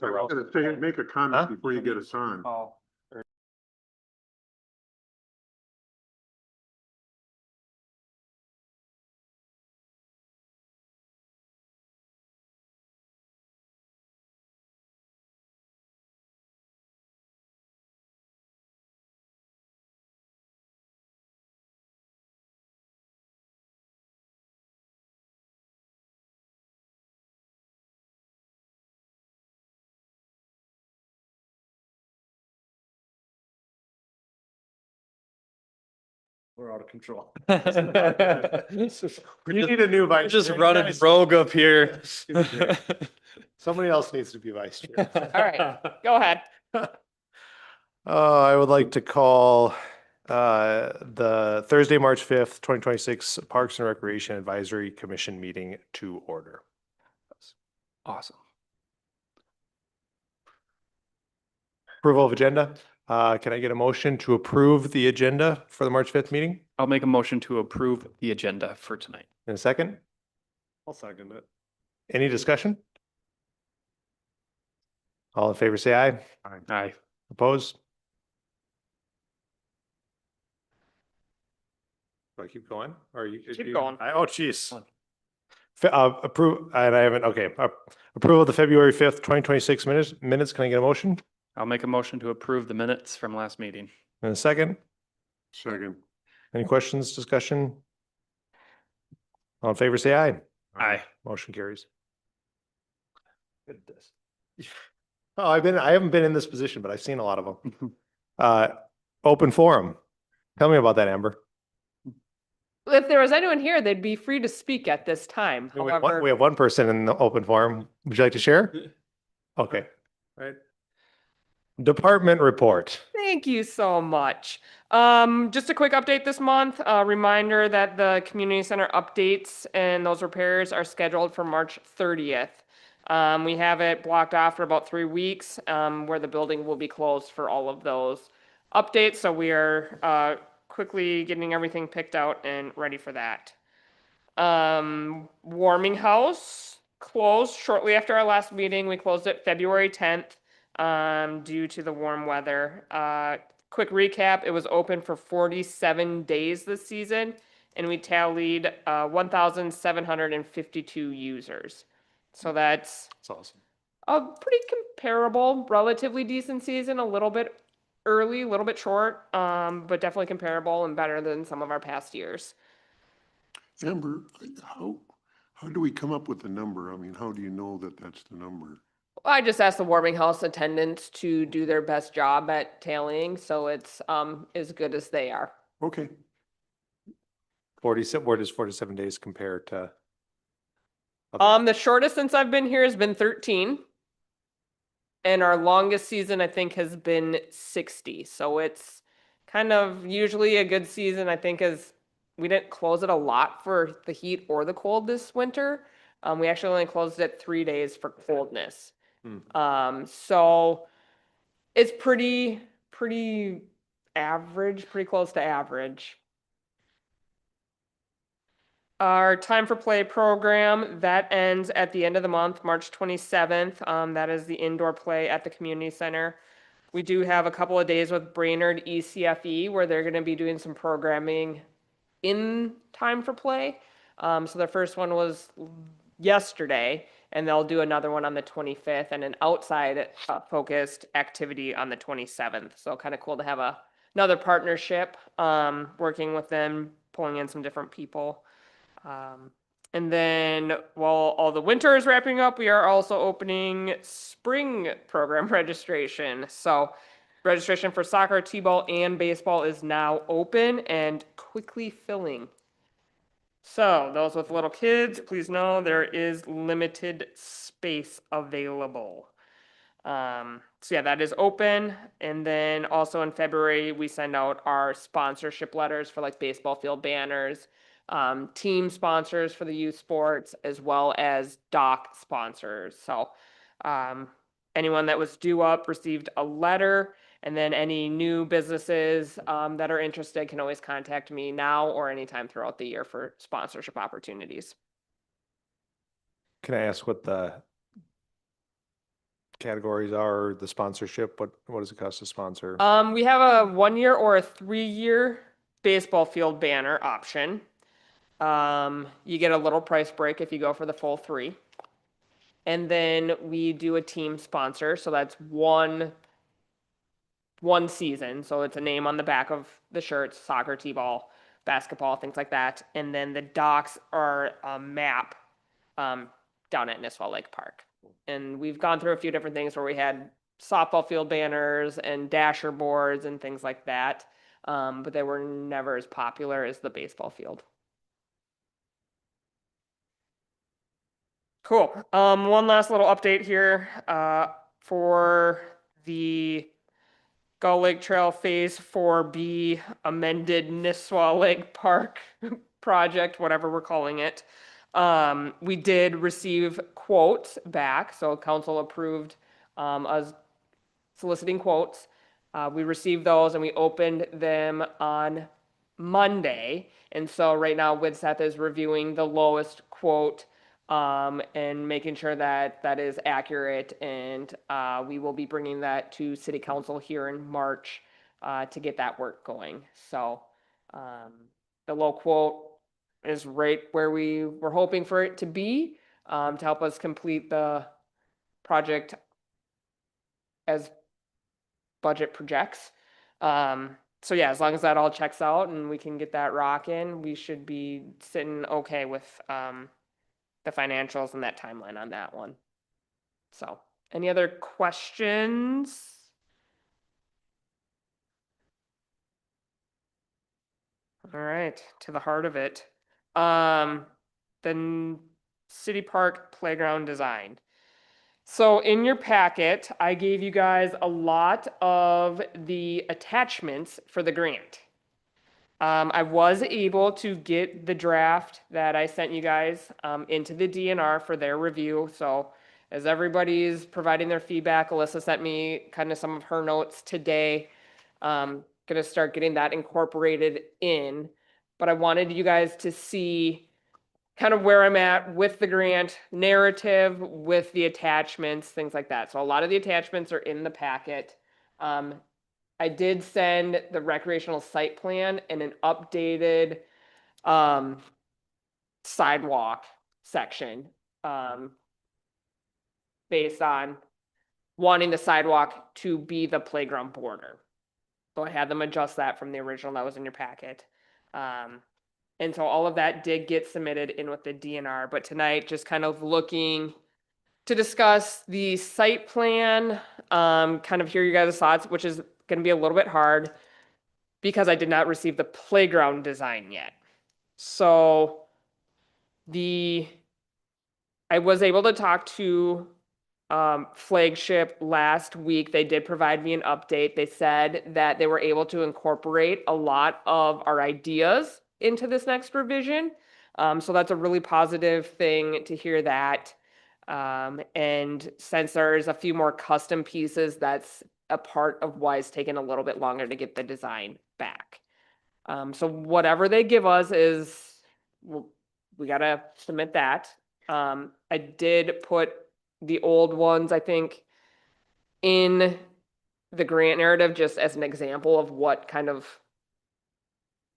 Make a comment before you get us on. We're out of control. You need a new vice. just chair. running rogue up here. Somebody else needs to be vice chair. All right, go ahead. I would like to call the Thursday, March 5th, 2026 Parks and Recreation Advisory Commission meeting to order. Awesome. Approval of agenda. Can I get a motion to approve the agenda for the March 5th meeting? I'll make a motion to approve the agenda for tonight. In a second? I'll second it. Any discussion? All in favor, say aye. Aye. Opposed? Do I keep going? Or are you? Keep going. Oh, geez. Approve, and I haven't, okay. Approval of the February 5th, 2026 minutes. Can I get a motion? I'll make a motion to approve the minutes from last meeting. In a second? Second. Any questions, discussion? All in favor, say aye. Aye. Motion carries. Goodness. Oh, I haven't been in this position, but I've seen a lot of them. Open forum. Tell me about that, Amber. If there was anyone here, they'd be free to speak at this time. We However, have one person in the open forum. Would you like to share? Okay. Right. Department report. thank you so much. Just a quick update this month. A reminder that the community center updates and those repairs are scheduled for March 30th. We have it blocked off for about 3 weeks, where the building will be closed for all of those updates. So we are quickly getting everything picked out and ready for that. Warming house closed shortly after our last meeting. We closed it February 10th due to the warm weather. Quick recap, it was open for 47 days this season, and we tallied 1,752 users. So that's awesome. a pretty comparable, relatively decent season, a little bit early, a little bit short, but definitely comparable and better than some of our past years. Amber, how do we come up with the number? I mean, how do you know that that's the number? I just asked the warming house attendants to do their best job at tailing, so it's as good as they are. Okay. Where does 47 days compare to? The shortest since I've been here has been 13. And our longest season, I think, has been 60. So it's kind of usually a good season, I think, is we didn't close it a lot for the heat or the cold this winter. We actually only closed it 3 days for coldness. So it's pretty average, pretty close to average. Our Time for Play program, that ends at the end of the month, March 27th. That is the indoor play at the community center. We do have a couple of days with Brainerd ECFE where they're going to be doing some programming in Time for Play. So the first one was yesterday, and they'll do another one on the 25th and an outside focused activity on the 27th. So kind of cool to have another partnership, working with them, pulling in some different people. And then while all the winter is wrapping up, we are also opening spring program registration. So registration for soccer, t-ball, and baseball is now open and quickly filling. So those with little kids, please know there is limited space available. So yeah, that is open. And then also in February, we send out our sponsorship letters for like baseball field banners, team sponsors for the youth sports, as well as dock sponsors. So anyone that was due up received a letter, and then any new businesses that are interested can always contact me now or anytime throughout the year for sponsorship opportunities. Can I ask what the categories are, the sponsorship, what does it cost to sponsor? We have a 1-year or a 3-year baseball field banner option. You get a little price break if you go for the full 3. And then we do a team sponsor, so that's one season. So it's a name on the back of the shirts, soccer, t-ball, basketball, things like that. And then the docks are a map down at Nisswa Lake Park. And we've gone through a few different things where we had softball field banners and dasher boards and things like that. But they were never as popular as the baseball field. Cool. One last little update here for the Gull Lake Trail Phase 4B amended Nisswa Lake Park project, whatever we're calling it. We did receive quotes back, so council approved us soliciting quotes. We received those and we opened them on Monday. And so right now WIDSETH is reviewing the lowest quote and making sure that that is accurate. And we will be bringing that to city council here in March to get that work going. So the low quote is right where we were hoping for it to be to help us complete the project as budget projects. So yeah, as long as that all checks out and we can get that rocking, we should be sitting okay with the financials and that timeline on that one. So, any other questions? All right, to the heart of it. Then city park playground design. So in your packet, I gave you guys a lot of the attachments for the grant. I was able to get the draft that I sent you guys into the DNR for their review. So as everybody's providing their feedback, Alyssa sent me kind of some of her notes today. Gonna start getting that incorporated in. But I wanted you guys to see kind of where I'm at with the grant narrative, with the attachments, things like that. So a lot of the attachments are in the packet. I did send the recreational site plan and an updated sidewalk section based on wanting the sidewalk to be the playground border. So I had them adjust that from the original that was in your packet. And so all of that did get submitted in with the DNR, but tonight just kind of looking to discuss the site plan, kind of hear you guys' thoughts, which is going to be a little bit hard because I did not receive the playground design yet. So I was able to talk to Flagship last week. They did provide me an update. They said that they were able to incorporate a lot of our ideas into this next revision. So that's a really positive thing to hear that. And since there's a few more custom pieces, that's a part of why it's taken a little bit longer to get the design back. So whatever they give us is, we gotta submit that. I did put the old ones, I think, in the grant narrative just as an example of what kind of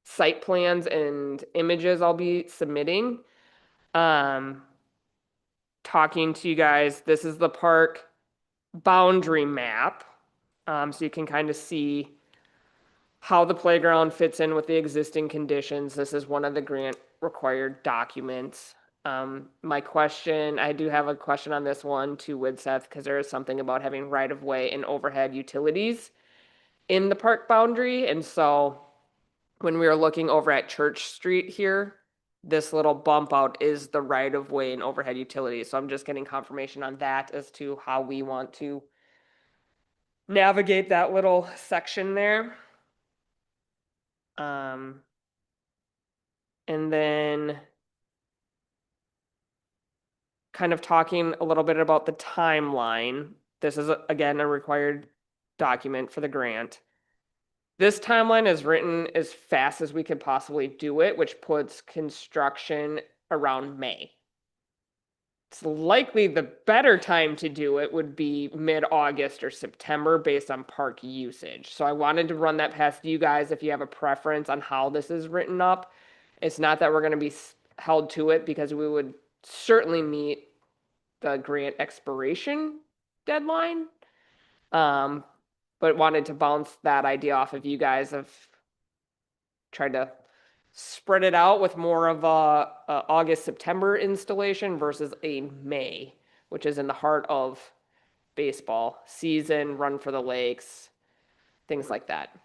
site plans and images I'll be submitting. Talking to you guys, this is the park boundary map. So you can kind of see how the playground fits in with the existing conditions. This is one of the grant required documents. I do have a question on this one to WIDSETH because there is something about having right-of-way and overhead utilities in the park boundary. And so when we were looking over at Church Street here, this little bump out is the right-of-way and overhead utilities. So I'm just getting confirmation on that as to how we want to navigate that little section there. And then kind of talking a little bit about the timeline. This is, again, a required document for the grant. This timeline is written as fast as we could possibly do it, which puts construction around May. it's likely the better time to do it would be mid-August or September based on park usage. So I wanted to run that past you guys if you have a preference on how this is written up. It's not that we're gonna be held to it because we would certainly meet the grant expiration deadline. But wanted to bounce that idea off of you guys of trying to spread it out with more of a August, September installation versus a May, which is in the heart of baseball season, run for the lakes, things like that.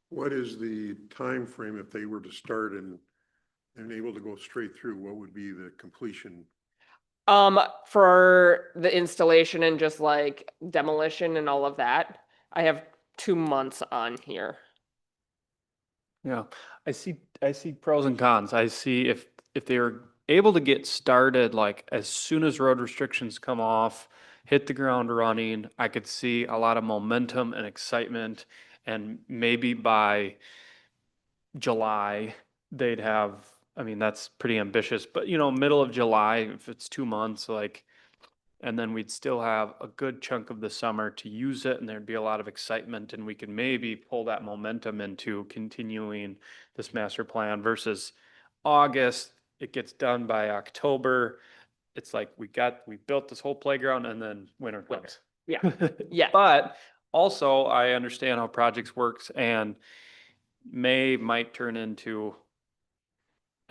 What is the time frame if they were to start and able to go straight through? What would be the completion? For the installation and just like demolition and all of that, I have 2 months on here. Yeah, I see pros and cons. I see if they were able to get started like as soon as road restrictions come off, hit the ground running, I could see a lot of momentum and excitement. And maybe by July, they'd have, I mean, that's pretty ambitious, but middle of July, if it's 2 months, like, and then we'd still have a good chunk of the summer to use it and there'd be a lot of excitement and we could maybe pull that momentum into continuing this master plan versus August, it gets done by October. It's like we built this whole playground and then winter comes. Yeah. Yeah. But also I understand how projects works and May might turn into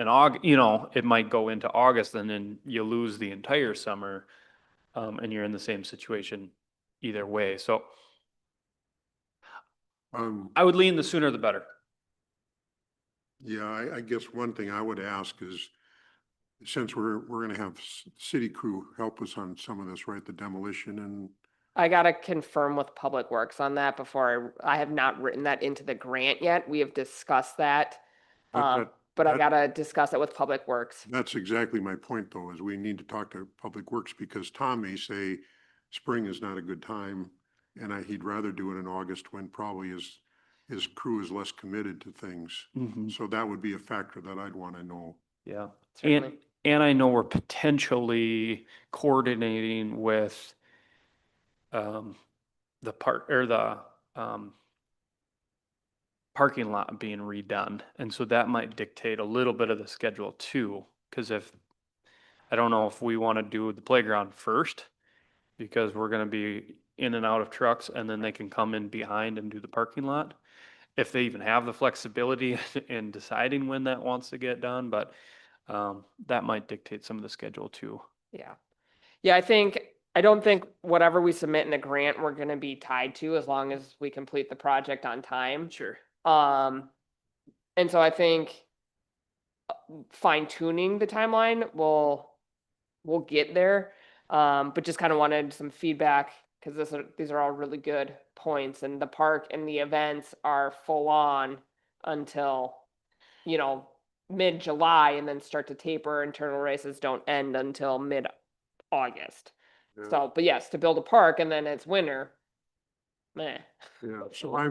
it might go into August and then you lose the entire summer. And you're in the same situation either way. So I would lean the sooner the better. Yeah, I guess one thing I would ask is, since we're gonna have city crew help us on some of this, right, the demolition and, I gotta confirm with Public Works on that before I have not written that into the grant yet. We have discussed that. But But I that- gotta discuss it with Public Works. that's exactly my point though, is we need to talk to Public Works because Tom may say spring is not a good time. And he'd rather do it in August when probably his crew is less committed to things. So that would be a factor that I'd want to know. Yeah. Certainly. And I know we're potentially coordinating with the parking lot being redone. And so that might dictate a little bit of the schedule too. Cause I don't know if we want to do the playground first because we're going to be in and out of trucks and then they can come in behind and do the parking lot. If they even have the flexibility in deciding when that wants to get done, but that might dictate some of the schedule too. Yeah. Yeah, I don't think whatever we submit in the grant, we're gonna be tied to as long as we complete the project on time. Sure. And so I think fine tuning the timeline we'll get there. But just kind of wanted some feedback because these are all really good points and the park and the events are full on until, mid-July and then start to taper and turtle races don't end until mid-August. Yeah. So, but yes, to build a park and then it's winter, meh. Yeah, so I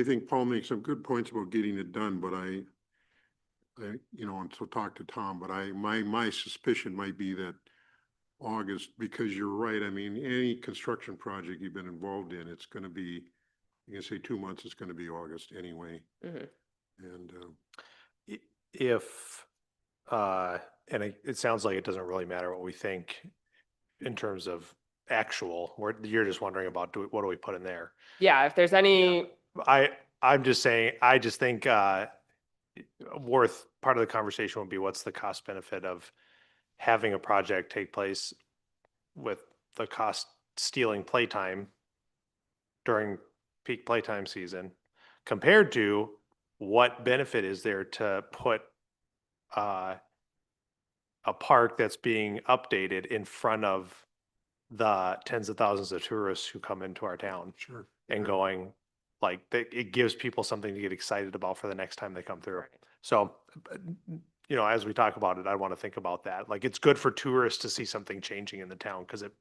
think Paul makes some good points about getting it done, but and so talk to Tom, but my suspicion might be that August, because you're right, I mean, any construction project you've been involved in, it's gonna be, you can say 2 months, it's gonna be August anyway. Mhm. And, If, and it sounds like it doesn't really matter what we think in terms of actual, you're just wondering about what do we put in there? Yeah, if there's any, I'm just saying, I just think, part of the conversation would be what's the cost benefit of having a project take place with the cost stealing playtime during peak playtime season compared to what benefit is there to put a park that's being updated in front of the tens of thousands of tourists who come into our town sure. and Yeah. going, like, it gives people something to get excited about for the next time they come through. So, as we talk about it, I want to think about that. Like, it's good for tourists to see something changing in the town because it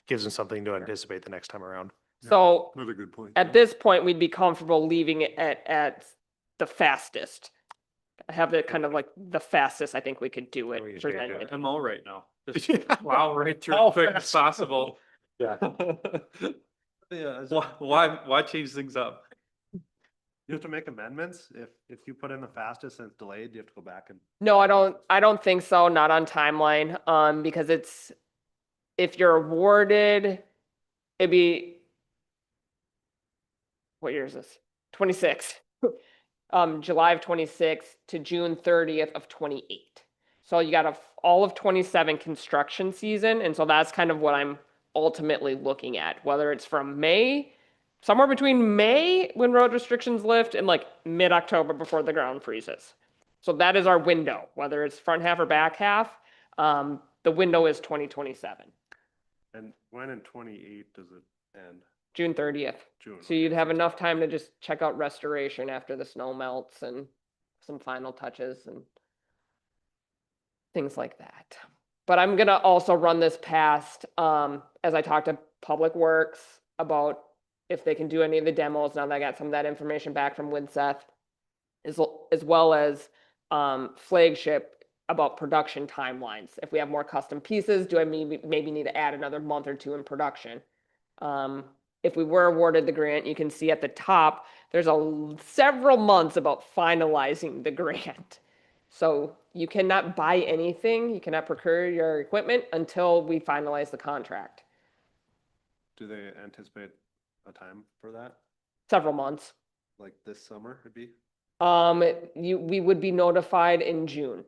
gives them something to anticipate the next time around. so Another good point. at this point, we'd be comfortable leaving it at the fastest. I have it kind of like the fastest I think we could do it We could do it. presented. MO right now. Just Yeah. plow right through How as quick as fast? possible. Yeah. Yeah, Why change things up? you have to make amendments if you put in the fastest and it's delayed, you have to go back and. No, I don't think so, not on timeline, because it's, if you're awarded, it'd be, what year is this? 26. July of 26 to June 30th of 28. So you got all of 27 construction season, and so that's kind of what I'm ultimately looking at, whether it's from May, somewhere between May when road restrictions lift and like mid-October before the ground freezes. So that is our window, whether it's front half or back half. The window is 2027, And when in 28 does it end? June 30th. June. So you'd have enough time to just check out restoration after the snow melts and some final touches and things like that. But I'm gonna also run this past, as I talk to Public Works about if they can do any of the demos, now that I got some of that information back from Winseth, as well as, Flagship about production timelines. If we have more custom pieces, do I maybe need to add another month or two in production? If we were awarded the grant, you can see at the top, there's several months about finalizing the grant. So you cannot buy anything, you cannot procure your equipment until we finalize the contract. Do they anticipate a time for that? Several months. Like this summer would be? We would be notified in June.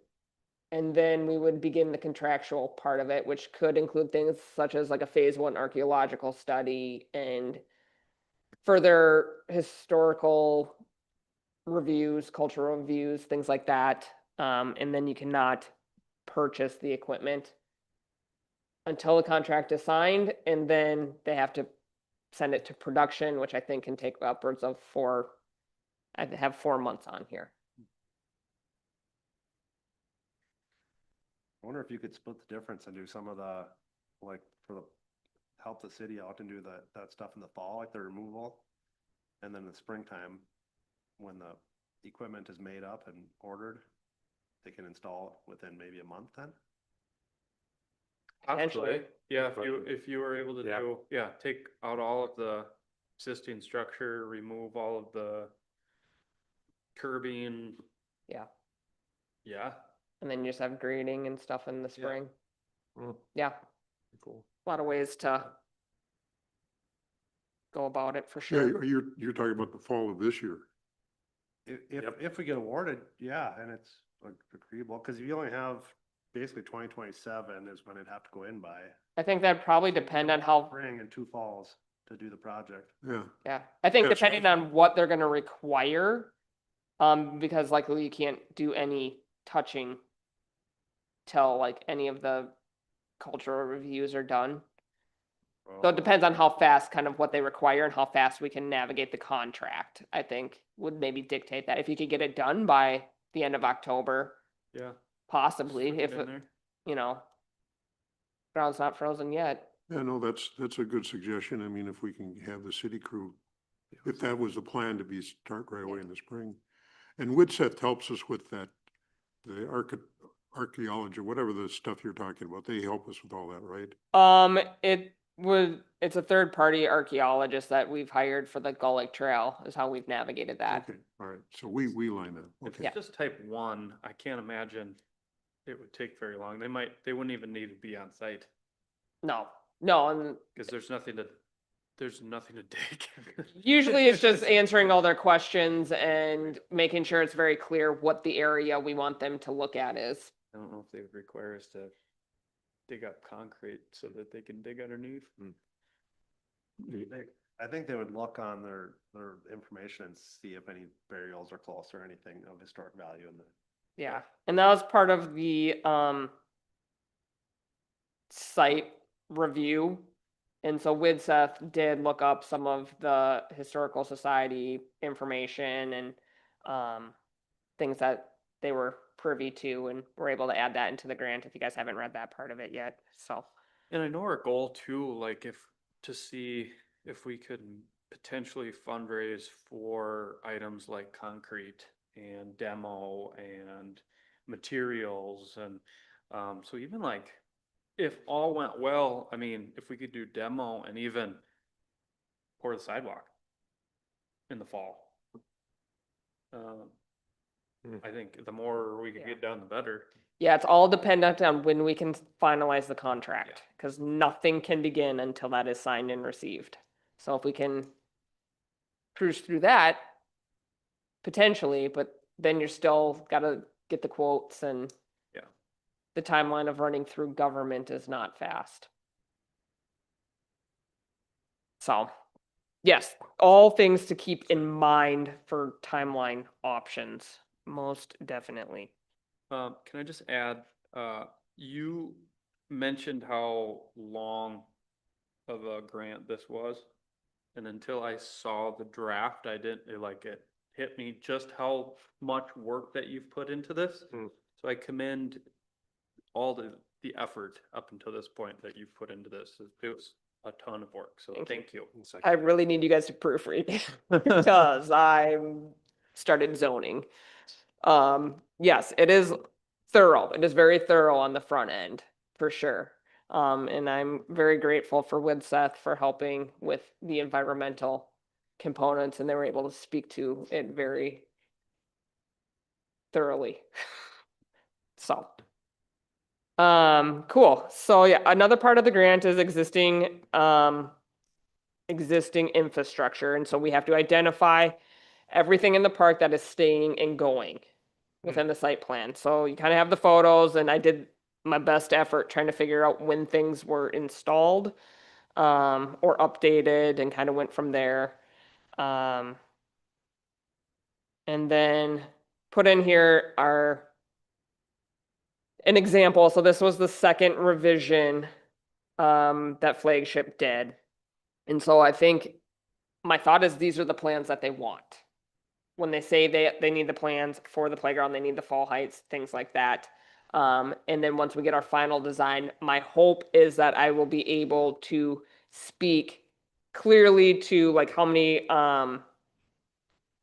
And then we would begin the contractual part of it, which could include things such as like a phase 1 archaeological study and further historical reviews, cultural reviews, things like that. And then you cannot purchase the equipment until the contract is signed, and then they have to send it to production, which I think can take upwards of I have 4 months on here. I wonder if you could split the difference and do some of the, like, for the, help the city out and do that stuff in the fall, like the removal. And then in the springtime, when the equipment is made up and ordered, they can install it within maybe a month then? Potentially. Yeah, if you were able to Yeah. do, take out all of the existing structure, remove all of the curbing. Yeah. Yeah, And then you just have grading and stuff in the Yeah. spring. Mm. Yeah, Cool. a lot of ways to go about it for Yeah, sure. you're talking about the fall of this year. If we get awarded, yeah, and it's like agreeable, because you only have basically 2027 is when it'd have to go in by. I think that'd probably depend on how, Spring and 2 falls to do the project. Yeah, yeah, I think Yeah, depending on what they're gonna require, because likely you can't do any touching till like any of the cultural reviews are done. So it depends on how fast, kind of what they require and how fast we can navigate the contract, I think would maybe dictate that. If you could get it done by the end of October, yeah. possibly, Swing it if, in there. you know, ground's not frozen yet. yeah, no, that's a good suggestion. I mean, if we can have the city crew, if that was the plan to be start right away in the spring. And Widseth helps us with that, the archaeology, whatever the stuff you're talking about, they help us with all that, right? It's a third party archaeologist that we've hired for the Gull Lake Trail is how we've navigated that. Okay, all right, so we line that, If okay. it's just type 1, I can't imagine it would take very long. They wouldn't even need to be on site, No, and because there's nothing to dig. usually it's just answering all their questions and making sure it's very clear what the area we want them to look at is. I don't know if they would require us to dig up concrete so that they can dig underneath. I think they would look on their information and see if any burials are close or anything of historic value in the. Yeah, and that was part of the site review. And so Widseth did look up some of the historical society information and things that they were privy to, and were able to add that into the grant if you guys haven't read that part of it yet. So And I know our goal too, like to see if we could potentially fundraise for items like concrete. and demo and materials and, so even like, if all went well, I mean, if we could do demo and even pour the sidewalk in the fall. I think the more we could Yeah. get done, the better. Yeah, it's all dependent on when we can finalize the contract, because nothing can begin until that is signed and received. So if we can cruise through that, potentially, but then you're still gotta get the quotes and Yeah. the timeline of running through government is not fast. So, yes, all things to keep in mind for timeline options, most definitely. Can I just add, you mentioned how long of a grant this was? And until I saw the draft, I didn't, it hit me just how much work that you've put into this. Mm. So I commend all the effort up until this point that you've put into this. It was a ton of work, so Thank you. thank you. I really need you guys to proofread because I started zoning. Yes, it is thorough. It is very thorough on the front end, for sure. And I'm very grateful for Widseth for helping with the environmental components, and they were able to speak to it very thoroughly. So, cool. So yeah, another part of the grant is existing infrastructure. And so we have to identify everything in the park that is staying and going within the site plan. So you kind of have the photos, and I did my best effort trying to figure out when things were installed or updated, and kind of went from there. And then put in here an example. So this was the second revision that Flagship did. And so I think my thought is these are the plans that they want. When they say they need the plans for the playground, they need the fall heights, things like that. And then once we get our final design, my hope is that I will be able to speak clearly to like how many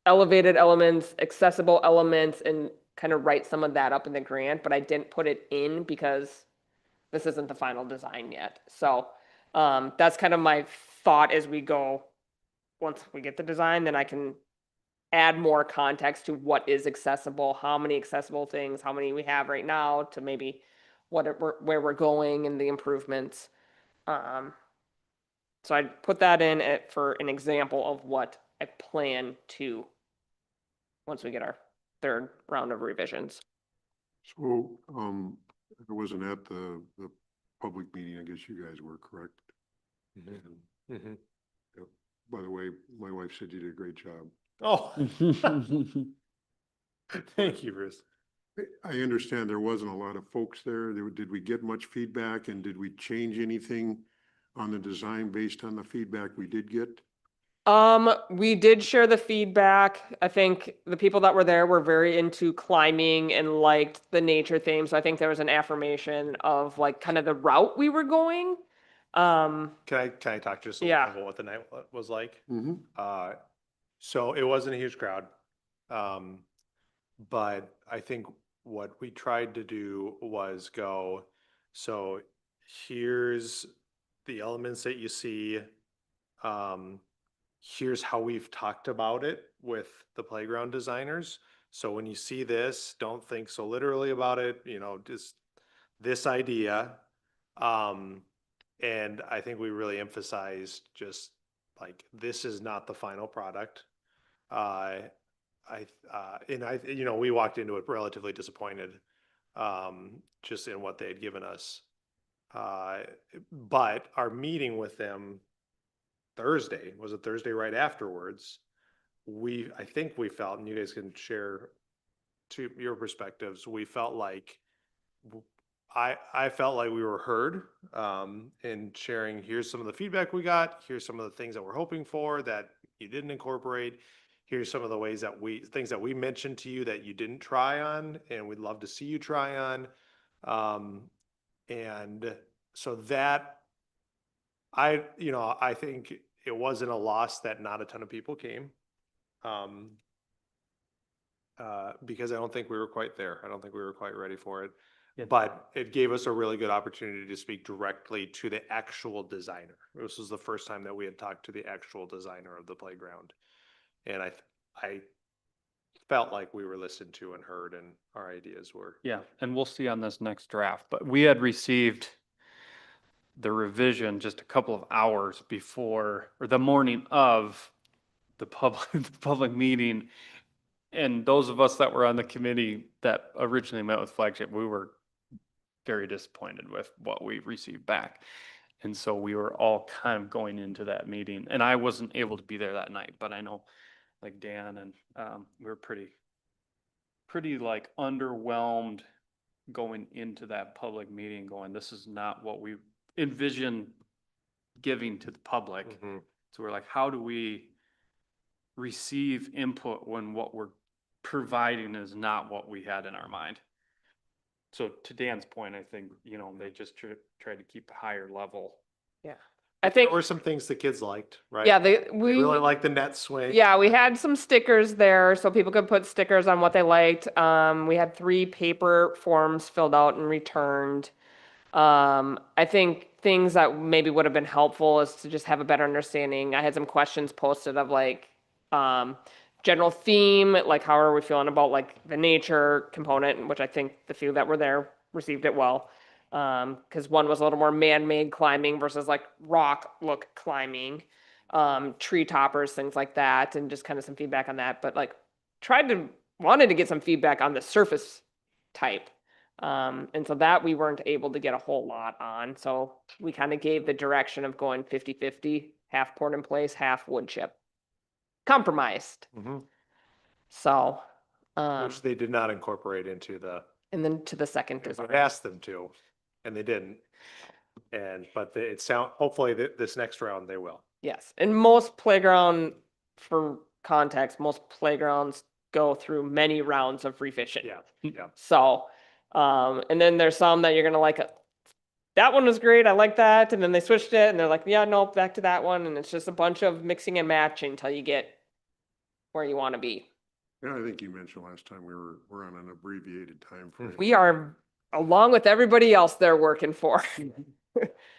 elevated elements, accessible elements, and kind of write some of that up in the grant, but I didn't put it in because this isn't the final design yet. So that's kind of my thought as we go. Once we get the design, then I can add more context to what is accessible, how many accessible things, how many we have right now, to maybe where we're going and the improvements. So I'd put that in for an example of what I plan to once we get our third round of revisions. So, I wasn't at the public meeting, I guess you guys were, correct? Mhm. Yep. By the way, my wife said you did a great job. Oh, thank you, Bruce. I understand there wasn't a lot of folks there. Did we get much feedback, and did we change anything on the design based on the feedback we did get? We did share the feedback. I think the people that were there were very into climbing and liked the nature theme. So I think there was an affirmation of like kind of the route we were going. Can I talk just a little Yeah. bit about what the night was like? Mm-hmm. So it wasn't a huge crowd. But I think what we tried to do was go, so here's the elements that you see. Here's how we've talked about it with the playground designers. So when you see this, don't think so literally about it, just this idea. And I think we really emphasized just like, this is not the final product. We walked into it relatively disappointed, just in what they had given us. But our meeting with them Thursday, was it Thursday right afterwards? I think we felt, and you guys can share to your perspectives, we felt like, I felt like we were heard, in sharing, here's some of the feedback we got, here's some of the things that we're hoping for that you didn't incorporate. Here's some of the things that we mentioned to you that you didn't try on, and we'd love to see you try on. And so that, I think it wasn't a loss that not a ton of people came. because I don't think we were quite there. I don't think we were quite ready for it. Yeah. But it gave us a really good opportunity to speak directly to the actual designer. This was the first time that we had talked to the actual designer of the playground. And I felt like we were listened to and heard and our ideas were. Yeah, and we'll see on this next draft, but we had received the revision just a couple of hours before, or the morning of the public, the public meeting. And those of us that were on the committee that originally met with Flagship, we were very disappointed with what we received back. And so we were all kind of going into that meeting, and I wasn't able to be there that night, but I know like Dan and, we were pretty like underwhelmed going into that public meeting going, this is not what we envision giving to the public. Mhm. So we're like, how do we receive input when what we're providing is not what we had in our mind? So to Dan's point, I think, they just try to keep a higher level. Yeah. I think, There were some things the kids liked, right? yeah, They really liked the net swing. yeah, we had some stickers there so people could put stickers on what they liked. We had 3 paper forms filled out and returned. I think things that maybe would have been helpful is to just have a better understanding. I had some questions posted of like, general theme, like how are we feeling about like the nature component, which I think the few that were there received it well. Cause one was a little more man-made climbing versus like rock look climbing, tree toppers, things like that, and just kind of some feedback on that. But like wanted to get some feedback on the surface type. And so that we weren't able to get a whole lot on. So we kind of gave the direction of going 50-50, half poured in place, half wood chip. Compromised. Mhm. So, Which they did not incorporate into the, and then to the second because design. I asked them to, and they didn't. But hopefully this next round they will. Yes, and most playground, for context, most playgrounds go through many rounds of revision. Yeah, yeah. So, and then there's some that you're gonna like, that one was great, I like that, and then they switched it, and they're like, yeah, no, back to that one, and it's just a bunch of mixing and matching until you get where you wanna be. Yeah, I think you mentioned last time we're on an abbreviated time frame. We are, along with everybody else they're working for.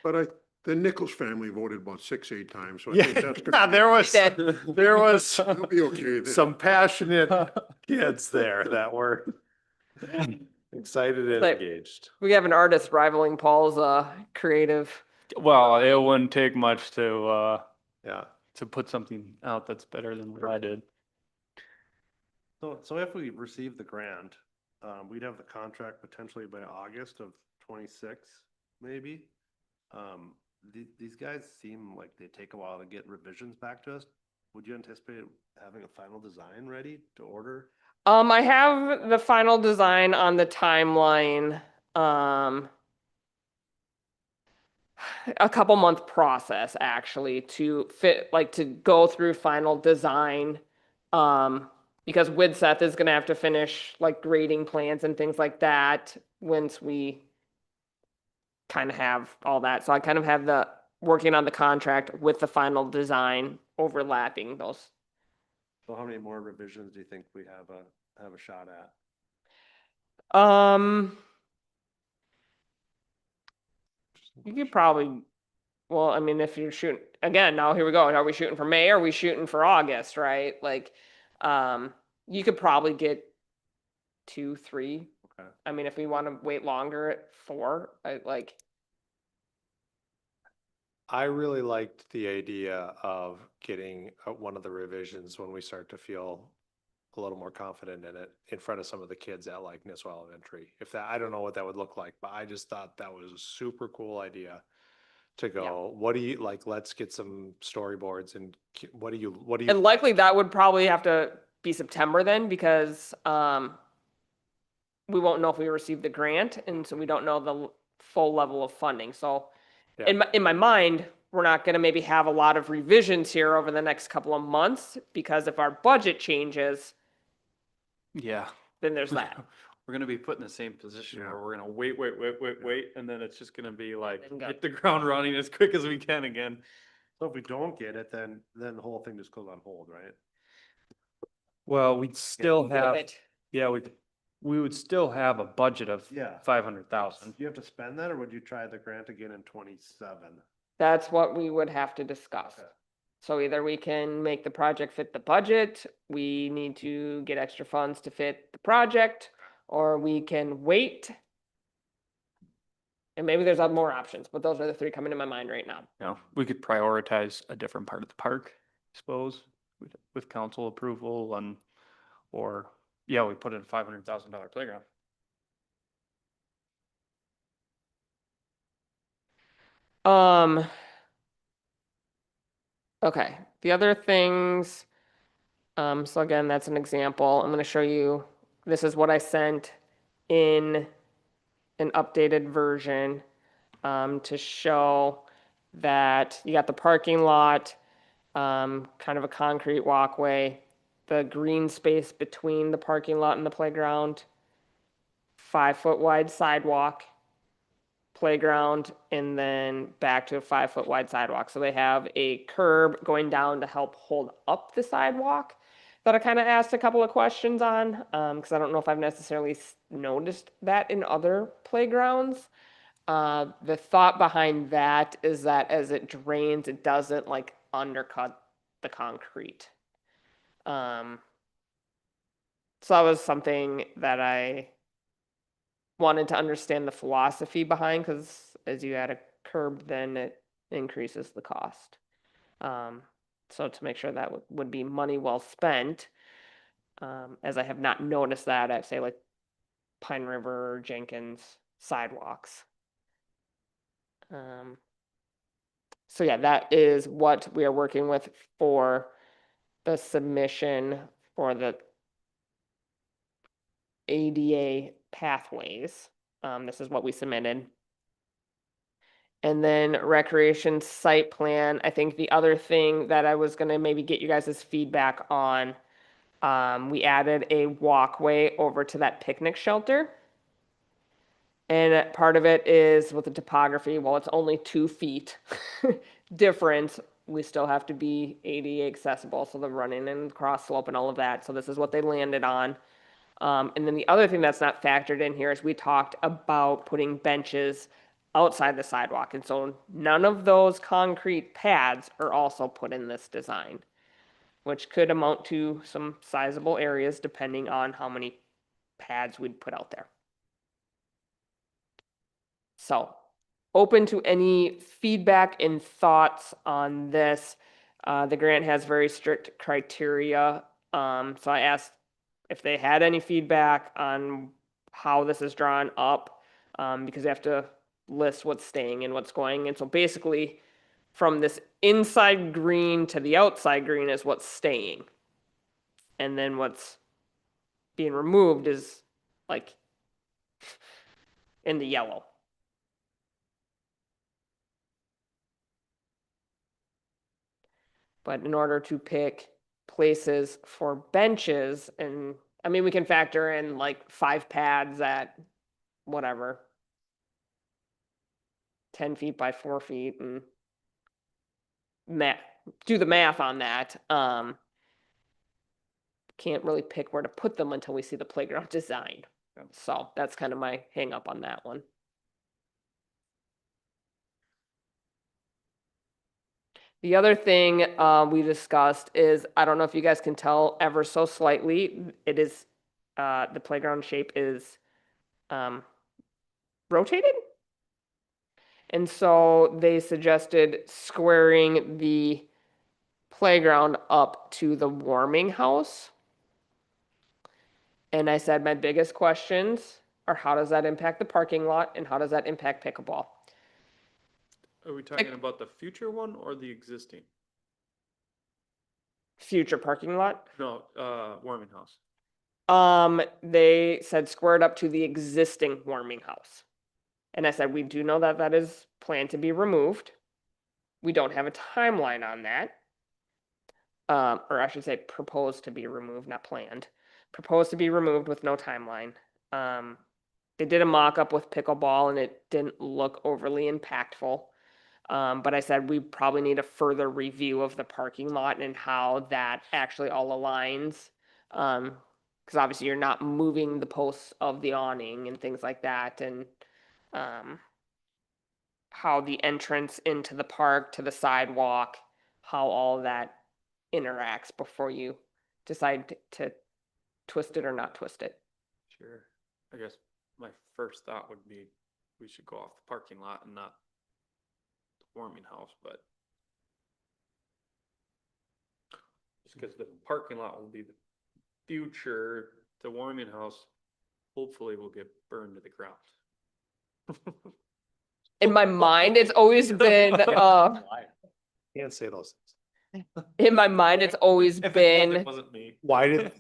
But the Nichols family voted about 6, 8 times, so I Yeah, think that's good. there was, Did. there was It'll be okay then. some passionate kids there that were excited and Like- engaged. We have an artist rivaling Paul's creative. Well, it wouldn't take much to Yeah. put something out that's better than what I did. So if we receive the grant, we'd have the contract potentially by August of 26, maybe. These guys seem like they take a while to get revisions back to us. Would you anticipate having a final design ready to order? I have the final design on the timeline. A couple month process actually to fit, like to go through final design. Because Widseth is gonna have to finish like grading plans and things like that once we kind of have all that. So I kind of have the working on the contract with the final design overlapping those. So how many more revisions do you think we have a shot at? You could probably, well, I mean, if you're shooting, again, now here we go. Are we shooting for May or are we shooting for August, right? Like, you could probably get 2, 3. Okay. I mean, if we want to wait longer at 4, I really liked the idea of getting one of the revisions when we start to feel a little more confident in it in front of some of the kids at like Nisswa Elementary. I don't know what that would look like, but I just thought that was a super cool idea to go, what do you like, let's get some storyboards and what do you? and likely that would probably have to be September then because, we won't know if we receive the grant and so we don't know the full level of funding. So Yeah. in my mind, we're not gonna maybe have a lot of revisions here over the next couple of months because if our budget changes, Yeah. then there's that. We're gonna be put in the same position Yeah. where we're gonna wait, and then it's just gonna be like, Then go. hit the ground running as quick as we can again. So if we don't get it, then the whole thing just goes on hold, right? Well, we'd still have, It. Yeah, we would still have a budget of Yeah. 500,000. Do you have to spend that, or would you try the grant again in 27? That's what we would have to discuss. Okay. So either we can make the project fit the budget, we need to get extra funds to fit the project, or we can wait. And maybe there's more options, but those are the three coming to my mind right now. You know, we could prioritize a different part of the park, I suppose, with council approval or, yeah, we put in a $500,000 playground. Okay, the other things, so again, that's an example. I'm gonna show you, this is what I sent in an updated version, to show that you got the parking lot, kind of a concrete walkway, the green space between the parking lot and the playground, 5 foot wide sidewalk, playground, and then back to a 5 foot wide sidewalk. So they have a curb going down to help hold up the sidewalk that I kind of asked a couple of questions on, because I don't know if I've necessarily noticed that in other playgrounds. The thought behind that is that as it drains, it doesn't like undercut the concrete. So that was something that I wanted to understand the philosophy behind, because as you add a curb, then it increases the cost. So to make sure that would be money well spent, as I have not noticed that at say like Pine River or Jenkins sidewalks. So yeah, that is what we are working with for the submission for the ADA pathways. This is what we submitted. And then recreation site plan, I think the other thing that I was gonna maybe get you guys' feedback on, we added a walkway over to that picnic shelter. And part of it is with the topography, well, it's only 2 feet difference. We still have to be ADA accessible, so the running and cross slope and all of that. So this is what they landed on. And then the other thing that's not factored in here is we talked about putting benches outside the sidewalk. And so none of those concrete pads are also put in this design, which could amount to some sizable areas depending on how many pads we'd put out there. So, open to any feedback and thoughts on this. The grant has very strict criteria. So I asked if they had any feedback on how this is drawn up, because they have to list what's staying and what's going. And so basically, from this inside green to the outside green is what's staying. And then what's being removed is like in the yellow. But in order to pick places for benches, and I mean, we can factor in like 5 pads at whatever, 10 feet by 4 feet, and do the math on that. Can't really pick where to put them until we see the playground design. So that's kind of my hang up on that one. The other thing we discussed is, I don't know if you guys can tell ever so slightly, it is, the playground shape is rotated. And so they suggested squaring the playground up to the warming house. And I said my biggest questions are how does that impact the parking lot and how does that impact pickleball? Are we talking about the future one or the existing? Future parking lot. No, warming house. They said square it up to the existing warming house. And I said, we do know that that is planned to be removed. We don't have a timeline on that. Or I should say proposed to be removed, not planned. Proposed to be removed with no timeline. They did a mock-up with pickleball and it didn't look overly impactful. But I said we probably need a further review of the parking lot and how that actually all aligns. Because Cause obviously you're not moving the posts of the awning and things like that and, how the entrance into the park to the sidewalk, how all that interacts before you decide to twist it or not twist it. Sure. I guess my first thought would be we should go off the parking lot and not the warming house, but just because the parking lot will be the future, the warming house hopefully will get burned to the ground. In my mind, it's always been, Can't say those things. in my mind, it's always If it been, wasn't me. Why did,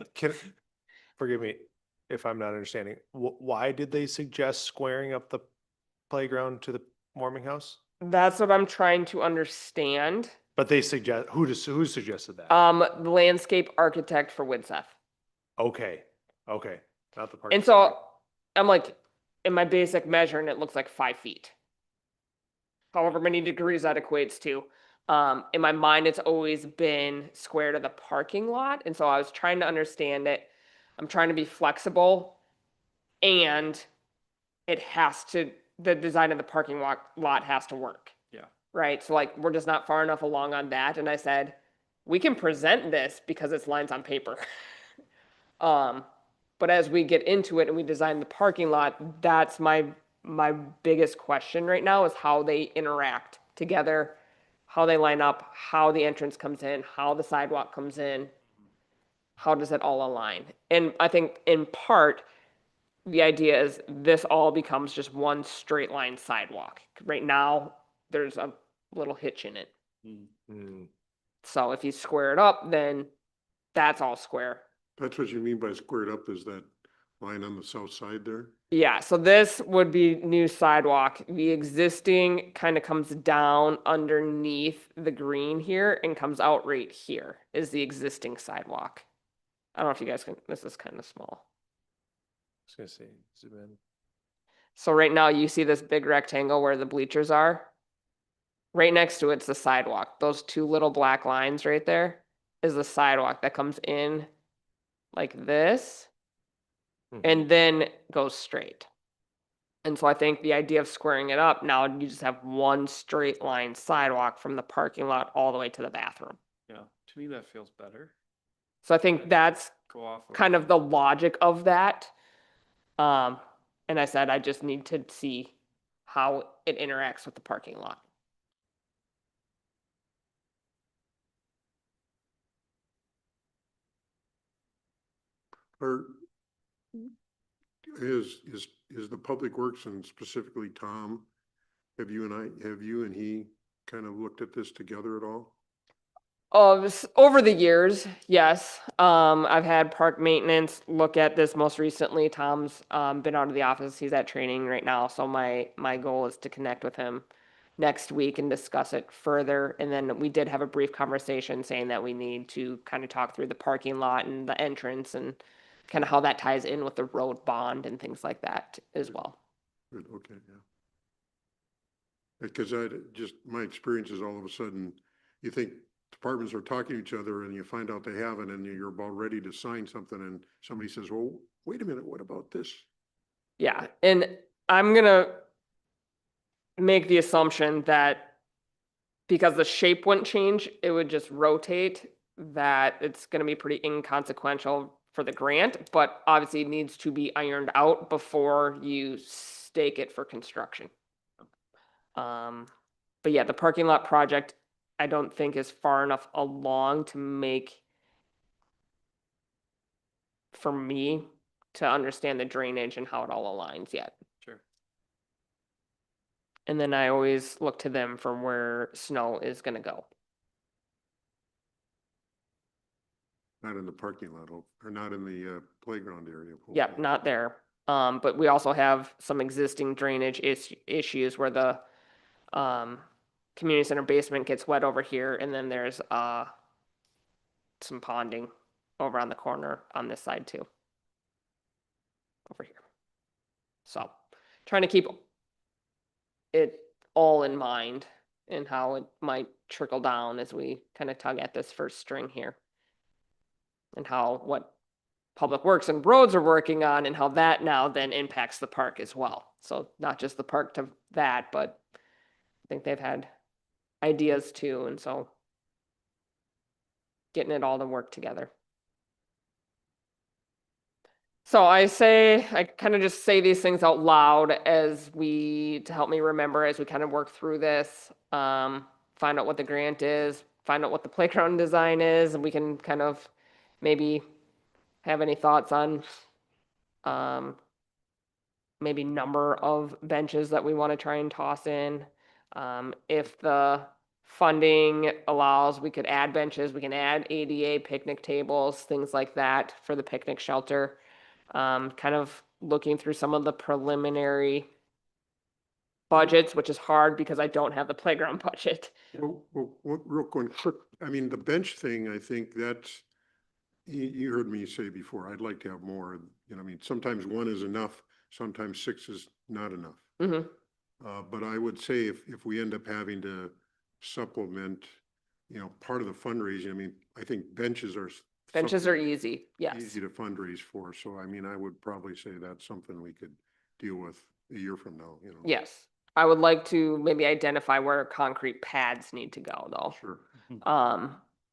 forgive me if I'm not understanding, why did they suggest squaring up the playground to the warming house? that's what I'm trying to understand. But they suggest, who suggested that? The landscape architect for Widseth. Okay, okay, not the park. And so I'm like, in my basic measuring, it looks like 5 feet. However many degrees that equates to. In my mind, it's always been square to the parking lot. And so I was trying to understand it. I'm trying to be flexible and it has to, the design of the parking lot has to work. Yeah. Right? So like, we're just not far enough along on that. And I said, we can present this because it's lines on paper. But as we get into it and we design the parking lot, that's my biggest question right now is how they interact together, how they line up, how the entrance comes in, how the sidewalk comes in, how does it all align? And I think in part, the idea is this all becomes just one straight line sidewalk. Right now, there's a little hitch in it. Hmm. So if you square it up, then that's all square. That's what you mean by squared up, is that line on the south side there? Yeah, so this would be new sidewalk. The existing kind of comes down underneath the green here and comes out right here is the existing sidewalk. I don't know if you guys can, this is kind of small. I was gonna say, zoom in. So right now you see this big rectangle where the bleachers are. Right next to it's the sidewalk. Those 2 little black lines right there is the sidewalk that comes in like this and then goes straight. And so I think the idea of squaring it up, now you just have one straight line sidewalk from the parking lot all the way to the bathroom. Yeah, to me that feels better. So I think that's Go off of. kind of the logic of that. And I said, I just need to see how it interacts with the parking lot. Or is the Public Works and specifically Tom, have you and he kind of looked at this together at all? Over the years, yes. I've had park maintenance look at this most recently. Tom's been out of the office. He's at training right now. So my goal is to connect with him next week and discuss it further. And then we did have a brief conversation saying that we need to kind of talk through the parking lot and the entrance and kind of how that ties in with the road bond and things like that as well. Good, okay, yeah. Because my experience is all of a sudden, you think departments are talking to each other and you find out they haven't and you're about ready to sign something and somebody says, well, wait a minute, what about this? Yeah, and I'm gonna make the assumption that because the shape wouldn't change, it would just rotate, that it's gonna be pretty inconsequential for the grant, but obviously it needs to be ironed out before you stake it for construction. But yeah, the parking lot project, I don't think is far enough along to make for me to understand the drainage and how it all aligns yet. Sure. And then I always look to them for where snow is gonna go. Not in the parking lot, or not in the playground area. Yep, hopefully. not there. But we also have some existing drainage issues where the community center basement gets wet over here, and then there's some ponding over on the corner on this side too. Over here. So trying to keep it all in mind and how it might trickle down as we kind of tug at this first string here. And how what Public Works and Roads are working on and how that now then impacts the park as well. So not just the park to that, but I think they've had ideas too, and so getting it all to work together. So I kind of just say these things out loud to help me remember as we kind of work through this. Find out what the grant is, find out what the playground design is, and we can kind of maybe have any thoughts on maybe number of benches that we want to try and toss in. If the funding allows, we could add benches, we can add ADA picnic tables, things like that for the picnic shelter. Kind of looking through some of the preliminary budgets, which is hard because I don't have the playground budget. Real quick, I mean, the bench thing, I think that's, you heard me say before, I'd like to have more, you know, I mean, sometimes one is enough, sometimes six is not enough. Mhm. But I would say if we end up having to supplement, you know, part of the fundraising, I mean, I think benches are. Benches are something easy, yes. Easy to fundraise for, so I mean, I would probably say that's something we could deal with a year from now, you know. Yes. I would like to maybe identify where concrete pads need to go though. Sure.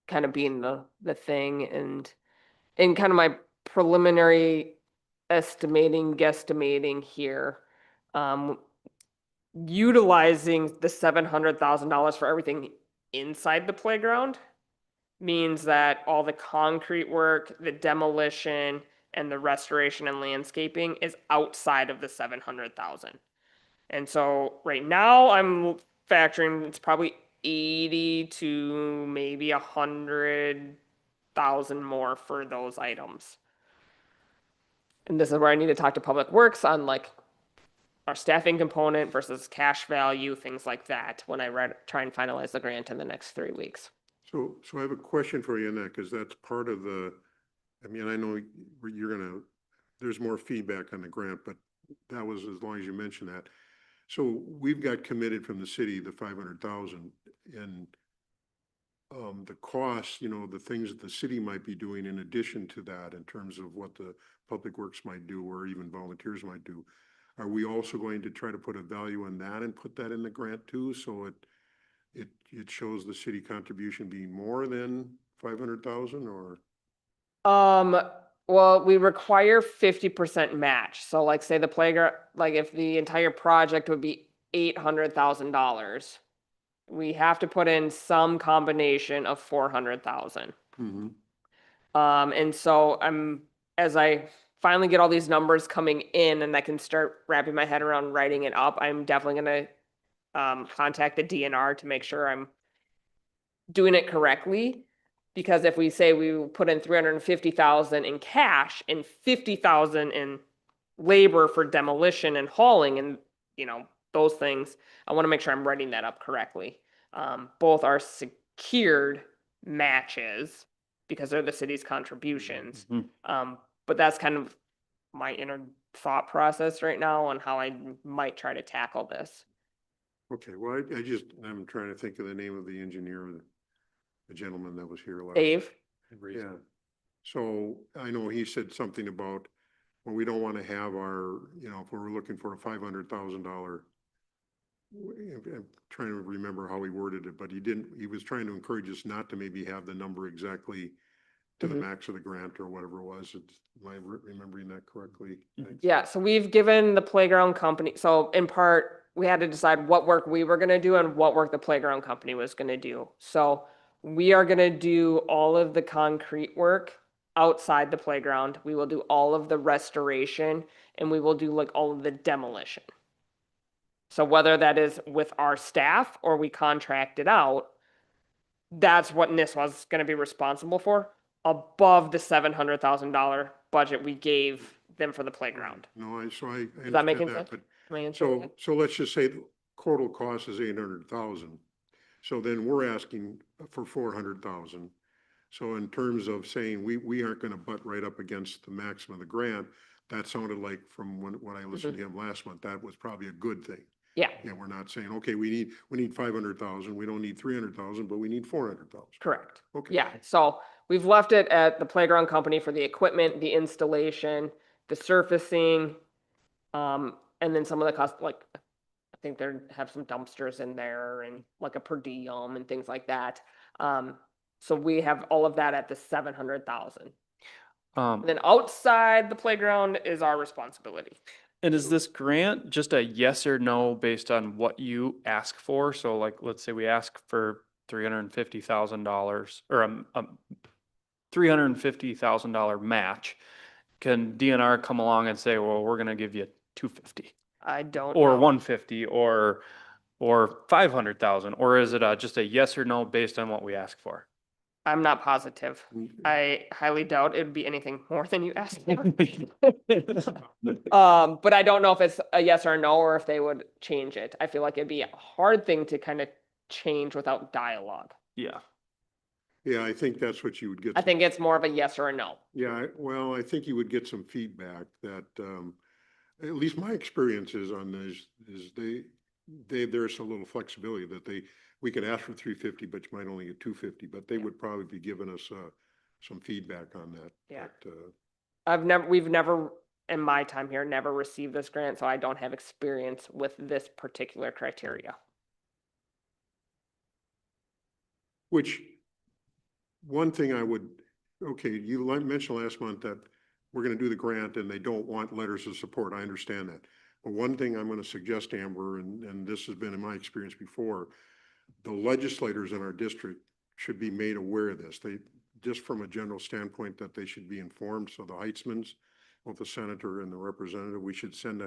Kind of being the thing and kind of my preliminary guesstimating here. Utilizing the $700,000 for everything inside the playground means that all the concrete work, the demolition, and the restoration and landscaping is outside of the 700,000. And so right now I'm factoring it's probably 80 to maybe 100,000 more for those items. And this is where I need to talk to Public Works on like our staffing component versus cash value, things like that, when I try and finalize the grant in the next 3 weeks. So I have a question for you on that, because that's part of the, I mean, I know you're gonna, there's more feedback on the grant, but that was as long as you mentioned that. So we've got committed from the city, the 500,000, and the costs, you know, the things that the city might be doing in addition to that in terms of what the Public Works might do or even volunteers might do. Are we also going to try to put a value on that and put that in the grant too? So it shows the city contribution being more than 500,000 or? Well, we require 50% match. So like say the playground, like if the entire project would be $800,000, we have to put in some combination of 400,000. Mhm. And so as I finally get all these numbers coming in and I can start wrapping my head around writing it up, I'm definitely gonna contact the DNR to make sure I'm doing it correctly. Because if we say we put in 350,000 in cash and 50,000 in labor for demolition and hauling and, you know, those things, I want to make sure I'm writing that up correctly. Both are secured matches because they're the city's contributions. But that's kind of my inner thought process right now on how I might try to tackle this. Okay, well, I'm trying to think of the name of the engineer, the gentleman that was here last. Dave? Yeah. So I know he said something about, well, we don't want to have our, you know, if we're looking for a $500,000. I'm trying to remember how he worded it, but he was trying to encourage us not to maybe have the number exactly to the max of the grant or whatever it was. Am I remembering that correctly? Yeah, so we've given the playground company, so in part, we had to decide what work we were gonna do and what work the playground company was gonna do. So we are gonna do all of the concrete work outside the playground. We will do all of the restoration and we will do like all of the demolition. So whether that is with our staff or we contract it out, that's what Nisswa is gonna be responsible for, above the $700,000 budget we gave them for the playground. No, I Is that making understand sense? but Am I answering it? so let's just say the total cost is 800,000. So then we're asking for 400,000. So in terms of saying we aren't going to butt right up against the maximum of the grant, that sounded like from when I listened to him last month, that was probably a good thing. Yeah, Yeah, we're not saying, okay, we need 500,000, we don't need 300,000, but we need 400,000. correct. Okay. Yeah, so We've left it at the playground company for the equipment, the installation, the surfacing, and then some of the cost, like, I think they have some dumpsters in there and like a per diem and things like that. So we have all of that at the 700,000. Um, And then outside the playground is our responsibility. and is this grant just a yes or no based on what you ask for? So like, let's say we ask for $350,000 or a $350,000 match. Can DNR come along and say, well, we're gonna give you 250 I don't or know. 150 or 500,000, or is it just a yes or no based on what we ask for? I'm not positive. I highly doubt it'd be anything more than you asked for. But I don't know if it's a yes or a no, or if they would change it. I feel like it'd be a hard thing to kind of change without dialogue. Yeah. Yeah, I think that's what you would get. I think it's more of a yes or a no. Yeah, well, I think you would get some feedback that, at least my experiences on this is there's a little flexibility that we could ask for 350, but you might only get 250, but they would probably be giving us, some feedback on that. Yeah. But, We've never, in my time here, never received this grant, so I don't have experience with this particular criteria. Which, one thing I would, okay, you mentioned last month that we're gonna do the grant and they don't want letters of support. I understand that. But one thing I'm gonna suggest, Amber, and this has been in my experience before, the legislators in our district should be made aware of this. Just from a general standpoint, that they should be informed. So the Heitzmans, both the senator and the representative, we should send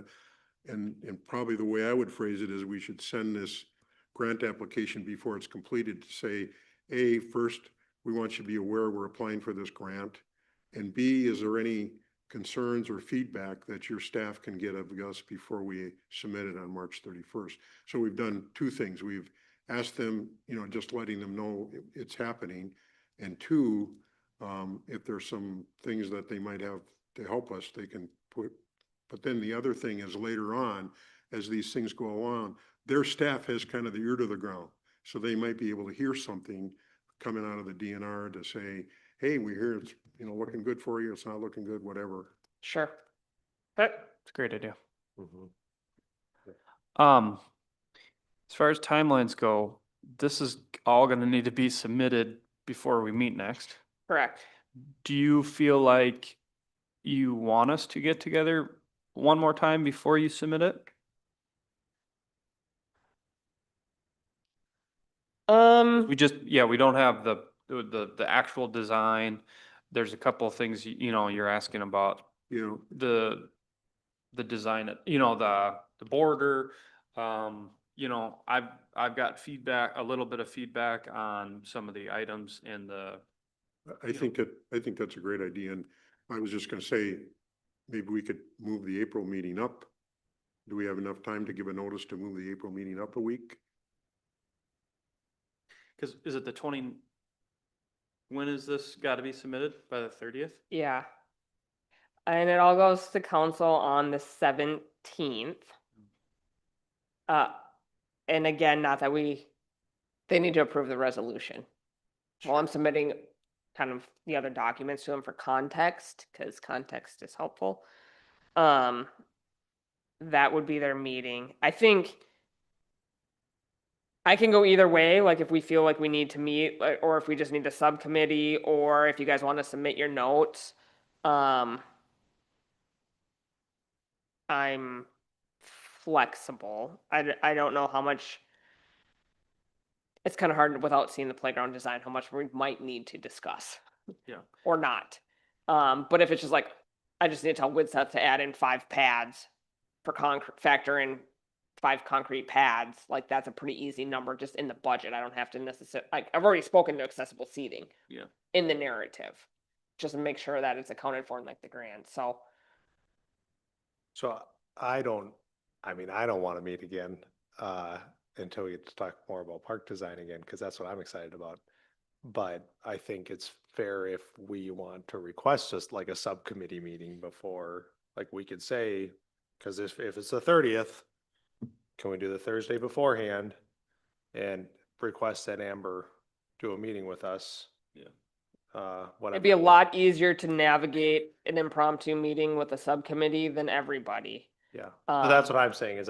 and probably the way I would phrase it is we should send this grant application before it's completed to say, A, first, we want you to be aware we're applying for this grant. And B, is there any concerns or feedback that your staff can get of us before we submit it on March 31st? So we've done two things. We've asked them, just letting them know it's happening. And two, if there's some things that they might have to help us, they can put. But then the other thing is later on, as these things go along, their staff has kind of the ear to the ground. So they might be able to hear something coming out of the DNR to say, hey, we hear it's, looking good for you. It's not looking good, whatever. Sure. But It's a great idea. Mhm. As far as timelines go, this is all gonna need to be submitted before we meet next. correct. Do you feel like you want us to get together one more time before you submit it? We don't have the actual design. There's a couple of things, you're asking about the design, the border. I've got feedback, a little bit of feedback on some of the items in the, I think that's a great idea. And I was just gonna say, maybe we could move the April meeting up. Do we have enough time to give a notice to move the April meeting up a week? cause is it when is this gotta be submitted? By the 30th? Yeah. And it all goes to council on the 17th. And again, not that they need to approve the resolution. Well, I'm submitting kind of the other documents to them for context, because context is helpful. That would be their meeting. I think I can go either way, like if we feel like we need to meet, or if we just need a subcommittee, or if you guys want to submit your notes. I'm flexible. I don't know how much. It's kind of hard without seeing the playground design, how much we might need to discuss. Yeah. Or not. But if it's just like, I just need to tell Widseth to add in 5 pads for factor in 5 concrete pads, like that's a pretty easy number just in the budget. I don't have to necessarily, like, I've already spoken to accessible seating. Yeah. In the narrative, just to make sure that it's accounted for in like the grant, so. So I don't want to meet again, until we get to talk more about park design again, because that's what I'm excited about. But I think it's fair if we want to request just like a subcommittee meeting before, like we could say, because if it's the 30th, can we do the Thursday beforehand and request that Amber do a meeting with us? Yeah. whatever. It'd be a lot easier to navigate an impromptu meeting with a subcommittee than everybody. Yeah, so that's Um, what I'm saying is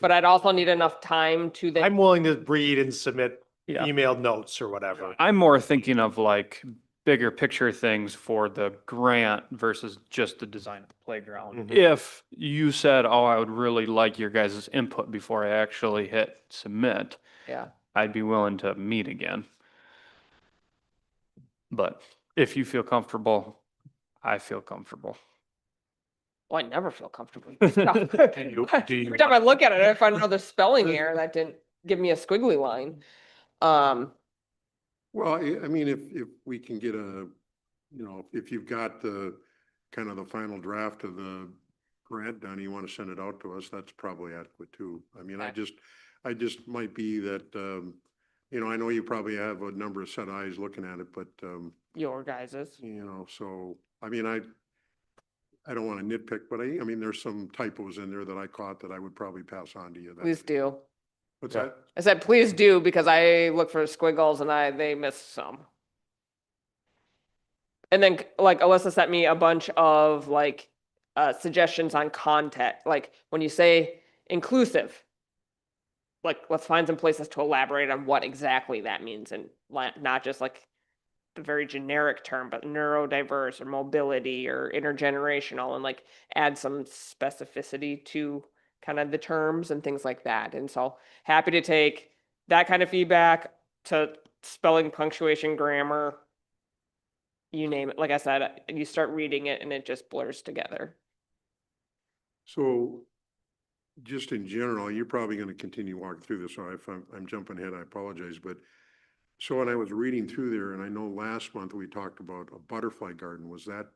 But I'd also need enough time to then. I'm willing to read and submit Yeah. emailed notes or whatever. I'm more thinking of like bigger picture things for the grant versus just the design of the playground. Mhm. If you said, oh, I would really like your guys' input before I actually hit submit, Yeah. I'd be willing to meet again. But if you feel comfortable, I feel comfortable. Well, I never feel comfortable with stuff. Do you Every time I look at it, I find another spelling error that didn't give me a squiggly line. Well, I mean, if we can get a, you know, if you've got the kind of the final draft of the grant done, you want to send it out to us, that's probably adequate too. I mean, I just might be that, you know, I know you probably have a number of set eyes looking at it, but, Your guys's. you know, so, I mean, I don't want to nitpick, but I mean, there's some typos in there that I caught that I would probably pass on to you. Please do. What's Yeah. that? I said, please do, because I look for squiggles and they missed some. And then like Alyssa sent me a bunch of like suggestions on content, like when you say inclusive, like let's find some places to elaborate on what exactly that means and not just like the very generic term, but neurodiverse or mobility or intergenerational and like add some specificity to kind of the terms and things like that. And so happy to take that kind of feedback to spelling, punctuation, grammar, you name it. Like I said, you start reading it and it just blurs together. So just in general, you're probably going to continue walking through this, so if I'm jumping ahead, I apologize, but so when I was reading through there, and I know last month we talked about a butterfly garden, was that,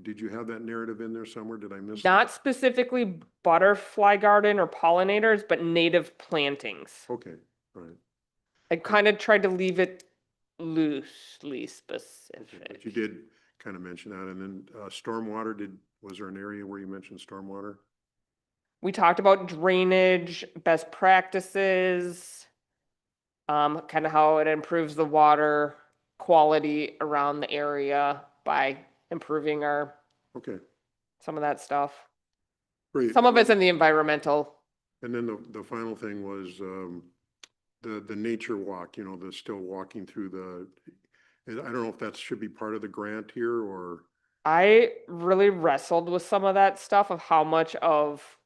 did you have that narrative in there somewhere? Did I miss it? Not specifically butterfly garden or pollinators, but native plantings. Okay, all right. I kind of tried to leave it loosely Okay, specific. but you did kind of mention that, and then stormwater, was there an area where you mentioned stormwater? We talked about drainage, best practices, kind of how it improves the water quality around the area by improving Okay, some of that stuff. great. Some of it's in the environmental. And then the final thing was the nature walk, you know, the still walking through I don't know if that should be part of the grant here or, I really wrestled with some of that stuff of how much of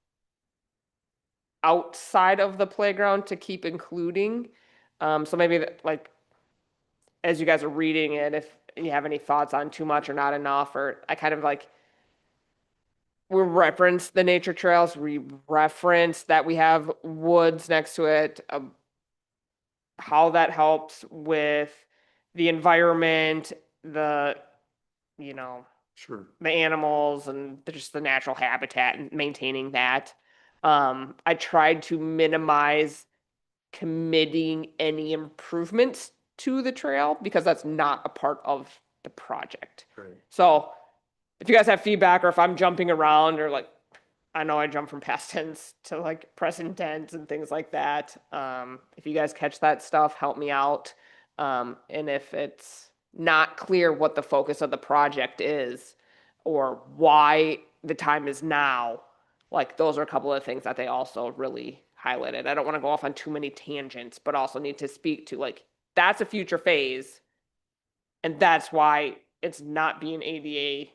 outside of the playground to keep including. So maybe like as you guys are reading it, if you have any thoughts on too much or not enough, or I kind of like we reference the nature trails, we reference that we have woods next to it, how that helps with the environment, the you know sure, the animals and just the natural habitat and maintaining that. I tried to minimize committing any improvements to the trail because that's not a part of the project. right. So if you guys have feedback or if I'm jumping around or like, I know I jump from past tense to like present tense and things like that. If you guys catch that stuff, help me out. And if it's not clear what the focus of the project is or why the time is now, like those are a couple of things that they also really highlighted. I don't want to go off on too many tangents, but also need to speak to like, that's a future phase. And that's why it's not being ADA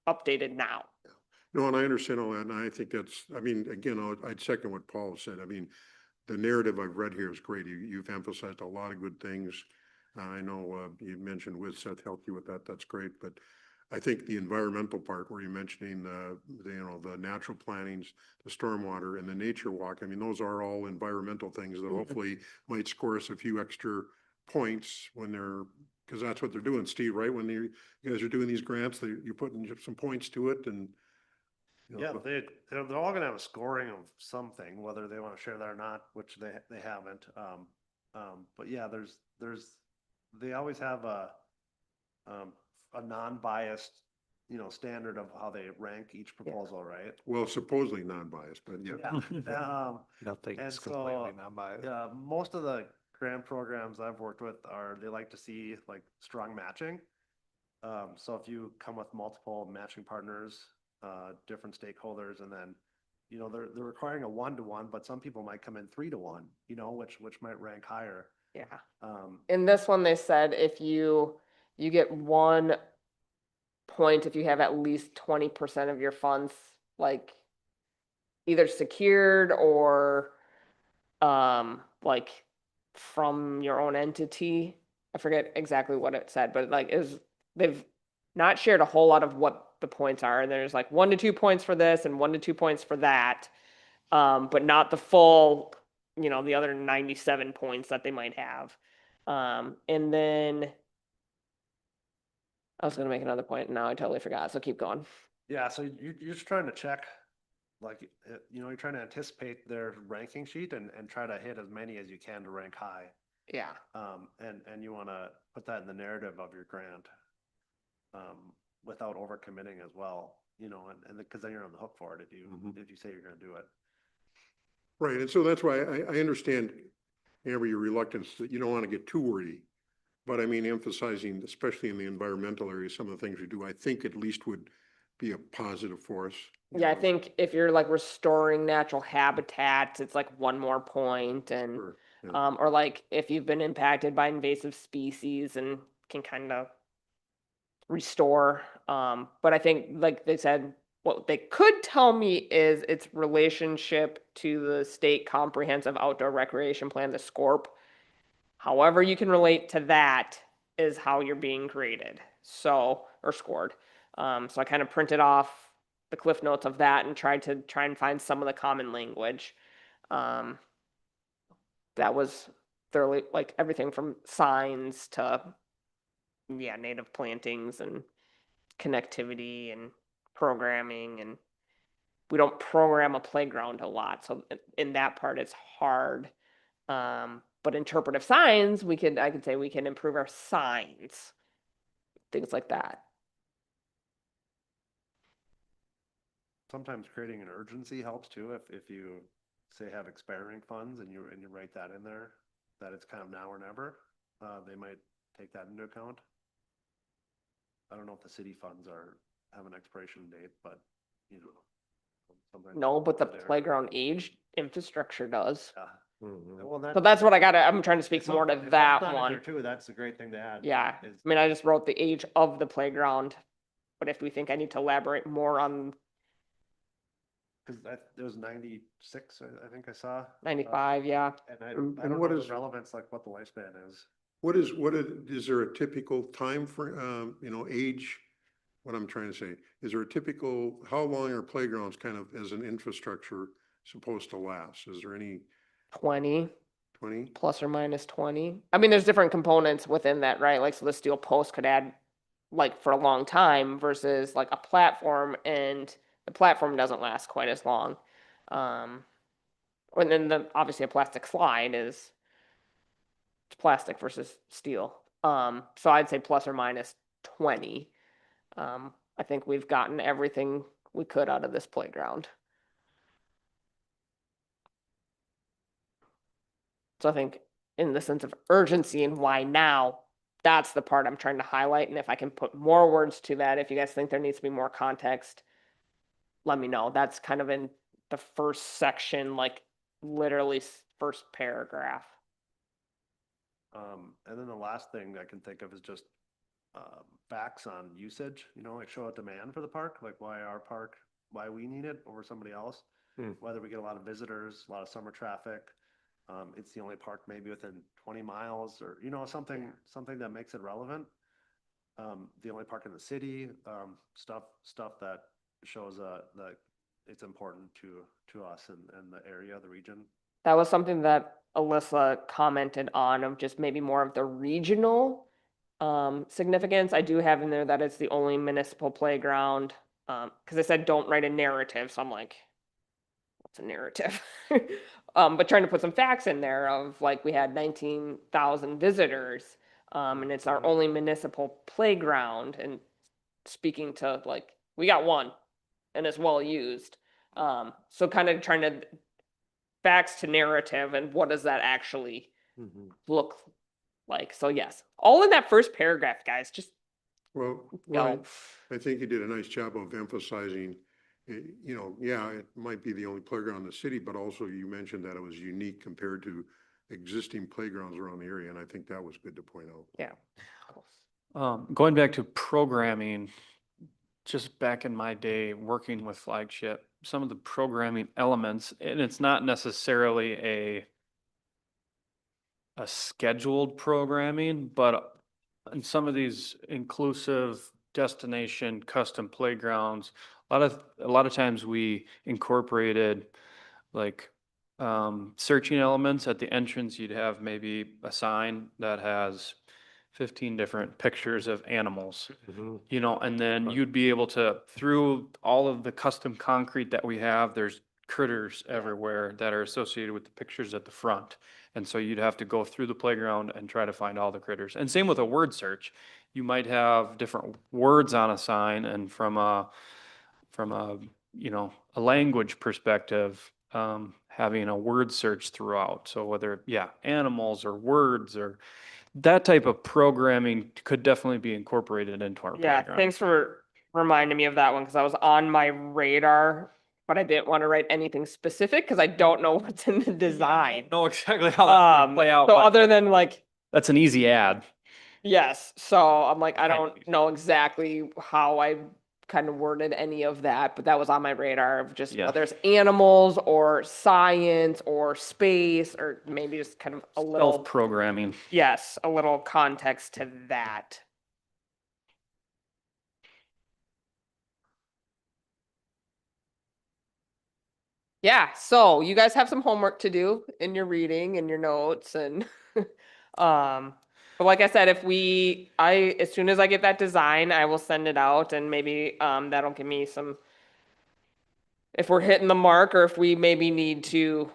updated now. No, and I understand all that, and I think that's, I mean, again, I'd second what Paul said. I mean, the narrative I've read here is great. You've emphasized a lot of good things. I know you mentioned with Seth helped you with that. That's great, but I think the environmental part where you're mentioning you know, the natural plantings, the stormwater and the nature walk, I mean, those are all environmental things that hopefully might score us a few extra points when they're, because that's what they're doing, Steve, right? When you guys are doing these grants, you're putting some points to it and. You know, Yeah, but they're all gonna have a scoring of something, whether they wanna share that or not, which they haven't. But yeah, they always have a non-biased, you know, standard of how they rank each proposal, right? well, supposedly non-biased, but yeah. Nothing And is completely so, non-biased. most of the grant programs I've worked with they like to see like strong matching. So if you come with multiple matching partners, different stakeholders, and then, you know, they're requiring a 1-to-1, but some people might come in 3-to-1, you know, which might rank higher. Yeah. Um, In this one, they said if you get 1 point if you have at least 20% of your funds like either secured or like from your own entity. I forget exactly what it said, but like is they've not shared a whole lot of what the points are. And there's like 1 to 2 points for this and 1 to 2 points for that. But not the full, you know, the other 97 points that they might have. And then I was gonna make another point and now I totally forgot. So keep going. yeah, so you're just trying to check, like, you know, you're trying to anticipate their ranking sheet and try to hit as many as you can to rank high. Yeah. And you want to put that in the narrative of your grant, without overcommitting as well, you know, and because then you're on the hook for it if you say you're going to do it. Right, and so that's why I understand, Amber, your reluctance that you don't want to get too wordy. But I mean, emphasizing, especially in the environmental area, some of the things we do, I think at least would be a positive for us. Yeah, I think if you're like restoring natural habitats, it's like 1 more point and Sure, yeah. or like if you've been impacted by invasive species and can kind of restore. But I think like they said, what they could tell me is its relationship to the state comprehensive outdoor recreation plan, the SCORP. However you can relate to that is how you're being graded. So, or scored. So I kind of printed off the cliff notes of that and tried to find some of the common language. That was thoroughly like everything from signs to native plantings and connectivity and programming, and we don't program a playground a lot, so in that part it's hard. But interpretive signs, I could say we can improve our signs, things like that. Sometimes creating an urgency helps too. If you say have expiring funds and you write that in there, that it's kind of now or never, they might take that into account. I don't know if the city funds have an expiration date, but you know, sometimes. No, but the they're there. playground age infrastructure does. Yeah. Mhm. Well, So that's what I'm trying to speak if more to if that's that not in there one. too, that's a great thing to add. Yeah, is- I mean, I just wrote the age of the playground, but if we think I need to elaborate more on Cause there was 96, I think I saw. 95, yeah. And I And don't what know the is- relevance, like what the lifespan is. Is there a typical time for, you know, age? What I'm trying to say, is there a typical, how long are playgrounds kind of as an infrastructure supposed to last? Is there any 20 20? plus or minus 20. I mean, there's different components within that, right? Like, so the steel post could add like for a long time versus like a platform, and the platform doesn't last quite as long. And then obviously a plastic slide is it's plastic versus steel. So I'd say plus or minus 20. I think we've gotten everything we could out of this playground. So I think in the sense of urgency and why now, that's the part I'm trying to highlight. And if I can put more words to that, if you guys think there needs to be more context, let me know. That's kind of in the first section, like literally first paragraph. And then the last thing I can think of is just facts on usage, you know, like show a demand for the park, like why we need it over somebody else. Whether we get a lot of visitors, a lot of summer traffic, it's the only park maybe within 20 miles or, you know, something that makes it relevant. The only park in the city, stuff that shows that it's important to us and the area, the region. That was something that Alyssa commented on, of just maybe more of the regional significance. I do have in there that it's the only municipal playground, because I said don't write a narrative, so I'm like, what's a narrative? But trying to put some facts in there of like we had 19,000 visitors, and it's our only municipal playground, and speaking to like we got one and it's well used. So kind of trying to facts to narrative and what does that actually look like. So yes, all in that first paragraph, guys. Just Well, go. I think you did a nice job of emphasizing, you know, yeah, it might be the only playground in the city, but also you mentioned that it was unique compared to existing playgrounds around the area, and I think that was good to point out. Yeah. Going back to programming, just back in my day working with Flagship, some of the programming elements, and it's not necessarily a scheduled programming, but in some of these inclusive destination custom playgrounds, a lot of times we incorporated like searching elements at the entrance. You'd have maybe a sign that has 15 different pictures of animals, you know, and then you'd be able to, through all of the custom concrete that we have, there's critters everywhere that are associated with the pictures at the front. And so you'd have to go through the playground and try to find all the critters. And same with a word search. You might have different words on a sign, and from a, you know, a language perspective, having a word search throughout. So whether, yeah, animals or words or that type of programming could definitely be incorporated into our Yeah, playground. thanks for reminding me of that one, because I was on my radar, but I didn't want to write anything specific because I don't know what's in the design. Know exactly how that would play out, So but other than like, that's an easy ad. yes, so I'm like, I Kind don't of. know exactly how I kind of worded any of that, but that was on my radar of just Yeah. whether it's animals or science or space, or maybe just kind of a little, Self-programming. yes, a little context to that. Yeah, so you guys have some homework to do in your reading and your notes and but like I said, as soon as I get that design, I will send it out, and maybe that'll give me some, if we're hitting the mark or if we maybe need to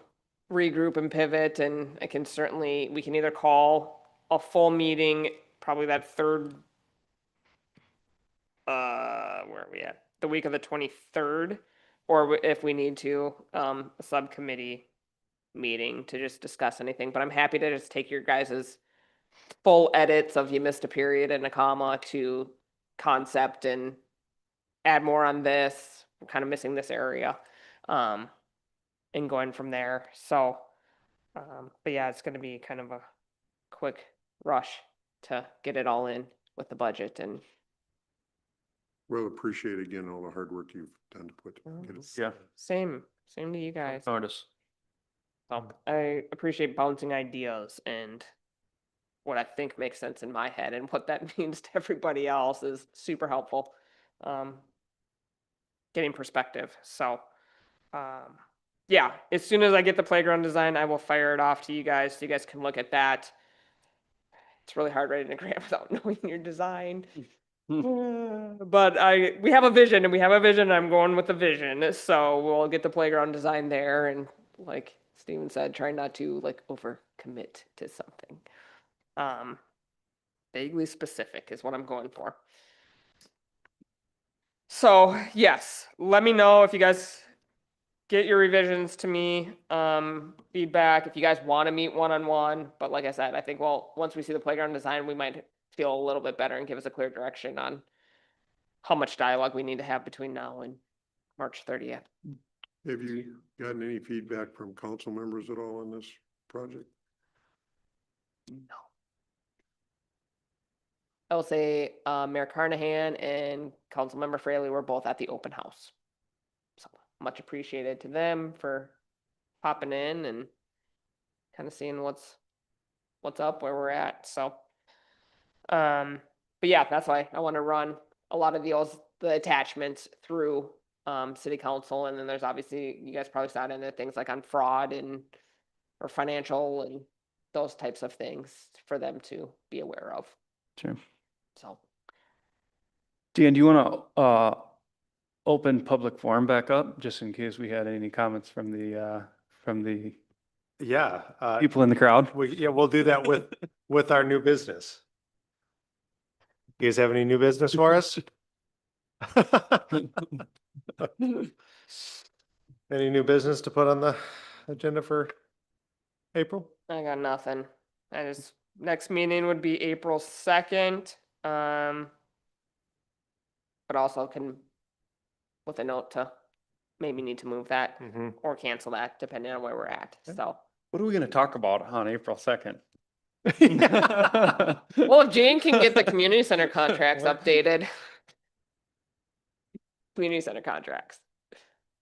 regroup and pivot, and we can either call a full meeting, probably that third, where are we at? The week of the 23rd, or if we need to, a subcommittee meeting to just discuss anything, but I'm happy to just take your guys's full edits of you missed a period and a comma to concept and add more on this, we're kind of missing this area, and going from there. So, but yeah, it's gonna be kind of a quick rush to get it all in with the budget and. Well, appreciate again all the hard work you've done to get it. Yeah. Same to you guys. Notice. I appreciate bouncing ideas, and what I think makes sense in my head and what that means to everybody else is super helpful. Getting perspective. So, yeah, as soon as I get the playground design, I will fire it off to you guys so you guys can look at that. It's really hard writing a grant without knowing your design. But we have a vision, and I'm going with the vision. So we'll get the playground design there, and like Steven said, try not to like over commit to something. Vaguely specific is what I'm going for. So yes, let me know if you guys get your revisions to me, feedback, if you guys want to meet one-on-one. But like I said, I think, well, once we see the playground design, we might feel a little bit better and give us a clear direction on how much dialogue we need to have between now and March 30th. Have you gotten any feedback from council members at all on this project? No. I will say, Mayor Carnahan and Councilmember Fraley were both at the open house. So much appreciated to them for popping in and kind of seeing what's up, where we're at. So, but yeah, that's why I want to run a lot of the attachments through city council. And then there's obviously, you guys probably saw it in there, things like on fraud or financial and those types of things for them to be aware of. Sure. So, Dan, do you want to open public forum back up, just in case we had any comments from the Yeah. people in the crowd? We'll do that with our new business. You guys have any new business for us? Any new business to put on the agenda for April? I got nothing. Next meeting would be April 2nd. but also can, with a note to maybe need to move that Mhm. or cancel that, depending on where we're at, so. What are we gonna talk about on April 2nd? Well, if Jane can get the community center contracts updated. Community center contracts,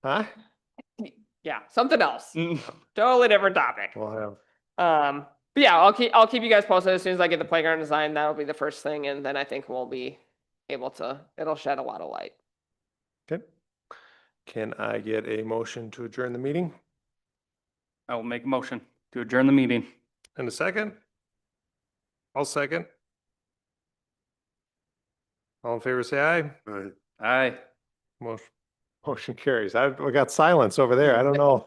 Huh? yeah, something else, Mm. totally different topic. We'll have, But yeah, I'll keep you guys posted as soon as I get the playground design, that'll be the first thing, and then I think we'll be able to, it'll shed a lot of light. okay. Can I get a motion to adjourn the meeting? I will make a motion to adjourn the meeting. In a second? I'll second. All in favor, say aye. Aye. Motion carries. We got silence over there. I don't know.